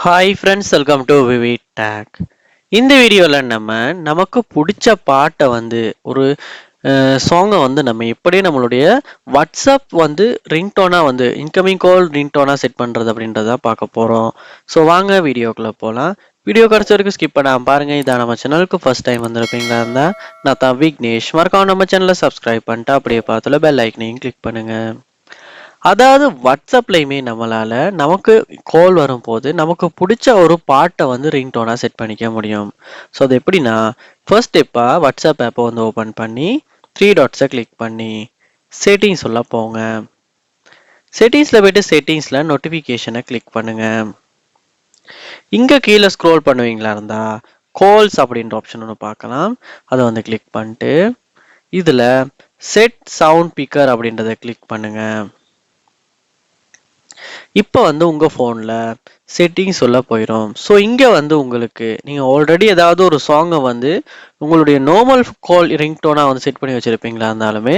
Hi friends, welcome to VV tech. இந்த வீடியோவில் நமக்கு பிடிச்ச பாட்டை ஒரு சாங்கை நம்ம எப்படி நம்மளுடைய வாட்ஸ்அப் ரிங்டோனாக இன்கமிங் கால் ரிங்டோனாக செட் பண்ணுறது அப்படின்றத பார்க்க போகிறோம். ஸோ வாங்க வீடியோக்குள்ளே போகலாம். வீடியோ கிடச்ச வரைக்கும் ஸ்கிப் பண்ணாமல் பாருங்கள். இதான் நம்ம சேனலுக்கு ஃபர்ஸ்ட் டைம் வந்திருப்பீங்களா இருந்தால் நான் தான் விக்னேஷ். மறக்காம நம்ம சேனலை சப்ஸ்கிரைப் பண்ணிட்டு அப்படியே பார்த்துல பெல் ஐக்கனையும் கிளிக் பண்ணுங்கள். அதாவது வாட்ஸ்அப்லையுமே நமக்கு கால் வரும்போது நமக்கு பிடிச்ச ஒரு பாட்டை ரிங்டோனாக செட் பண்ணிக்க முடியும். ஸோ அது எப்படின்னா, ஃபர்ஸ்ட் ஸ்டெப்பாக வாட்ஸ்அப் ஆப்பை ஓப்பன் பண்ணி த்ரீ டாட்ஸை கிளிக் பண்ணி செட்டிங்ஸ் உள்ள போங்க. செட்டிங்ஸில் போய்ட்டு செட்டிங்ஸில் நோட்டிஃபிகேஷனை கிளிக் பண்ணுங்க. இங்கே கீழே ஸ்க்ரோல் பண்ணுவீங்களா இருந்தால் கால்ஸ் அப்படின்ற ஆப்ஷன் ஒன்று பார்க்கலாம். அதை கிளிக் பண்ணிட்டு இதில் செட் சவுண்ட் பிக்கர் அப்படின்றத கிளிக் பண்ணுங்க. இப்போ உங்கள் ஃபோனில் செட்டிங்ஸ் உள்ள போயிடும். ஸோ இங்கே உங்களுக்கு நீங்கள் ஆல்ரெடி ஏதாவது ஒரு சாங்கை உங்களுடைய நார்மல் கால் ரிங்டோனாக செட் பண்ணி வச்சுருப்பீங்களா இருந்தாலுமே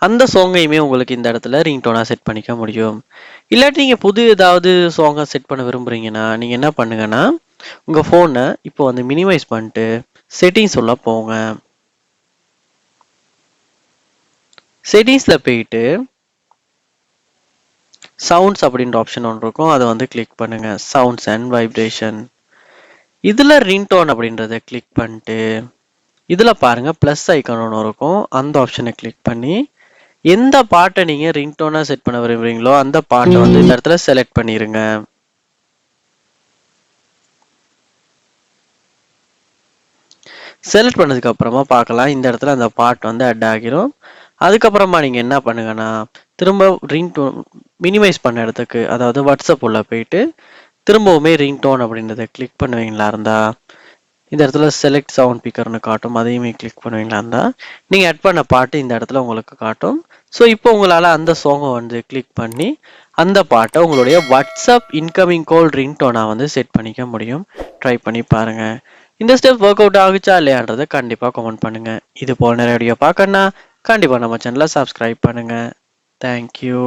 அந்த சாங்கையுமே உங்களுக்கு இந்த இடத்துல ரிங்டோனாக செட் பண்ணிக்க முடியும். இல்லாட்டி நீங்கள் புது ஏதாவது சாங்கை செட் பண்ண விரும்புகிறீங்கன்னா நீங்கள் என்ன பண்ணுங்கன்னா உங்கள் ஃபோனை இப்போ மினிமைஸ் பண்ணிட்டு செட்டிங்ஸ் உள்ள போங்க. செட்டிங்ஸில் போயிட்டு சவுண்ட்ஸ் அப்படின்ற ஆப்ஷன் ஒன்று இருக்கும். அதை கிளிக் பண்ணுங்க. Sounds and vibration. இதில் ரிங்டோன் அப்படின்றத கிளிக் பண்ணிட்டு இதில் பாருங்க ப்ளஸ் ஐக்கான் ஒன்று இருக்கும். அந்த ஆப்ஷனை கிளிக் பண்ணி எந்த பாட்டை நீங்கள் ரிங்டோனாக செட் பண்ண விரும்புகிறீங்களோ அந்த பாட்டை இந்த இடத்துல செலக்ட் பண்ணிடுங்க. செலக்ட் பண்ணதுக்கு அப்புறமா பார்க்கலாம், இந்த இடத்துல அந்த பாட்டு அட் ஆகிரும். அதுக்கப்புறமா நீங்கள் என்ன பண்ணுங்கன்னா திரும்ப ரிங்டோன் மினிமைஸ் பண்ண இடத்துக்கு, அதாவது வாட்ஸ்அப் உள்ள போயிட்டு திரும்பவுமே ரிங்டோன் அப்படின்றத கிளிக் பண்ணுவீங்களா இருந்தால் இந்த இடத்துல செலக்ட் சவுண்ட் பிக்கர்னு காட்டும். அதையுமே கிளிக் பண்ணுவீங்களா இருந்தால் நீங்கள் ஆட் பண்ண பாட்டு இந்த இடத்துல உங்களுக்கு காட்டும். ஸோ இப்போ உங்களால் அந்த சாங்கை கிளிக் பண்ணி அந்த பாட்டை உங்களுடைய வாட்ஸ்அப் இன்கமிங் கால் ரிங்டோனாக செட் பண்ணிக்க முடியும். ட்ரை பண்ணி பாருங்கள். இந்த ஸ்டெப் ஒர்க் அவுட் ஆகுச்சா இல்லையான்றதை கண்டிப்பாக கமெண்ட் பண்ணுங்கள். இது போல் நிறைய வீடியோ பார்க்கணுன்னா கண்டிப்பாக நம்ம சேனலை சப்ஸ்கிரைப் பண்ணுங்கள். தேங்க்யூ.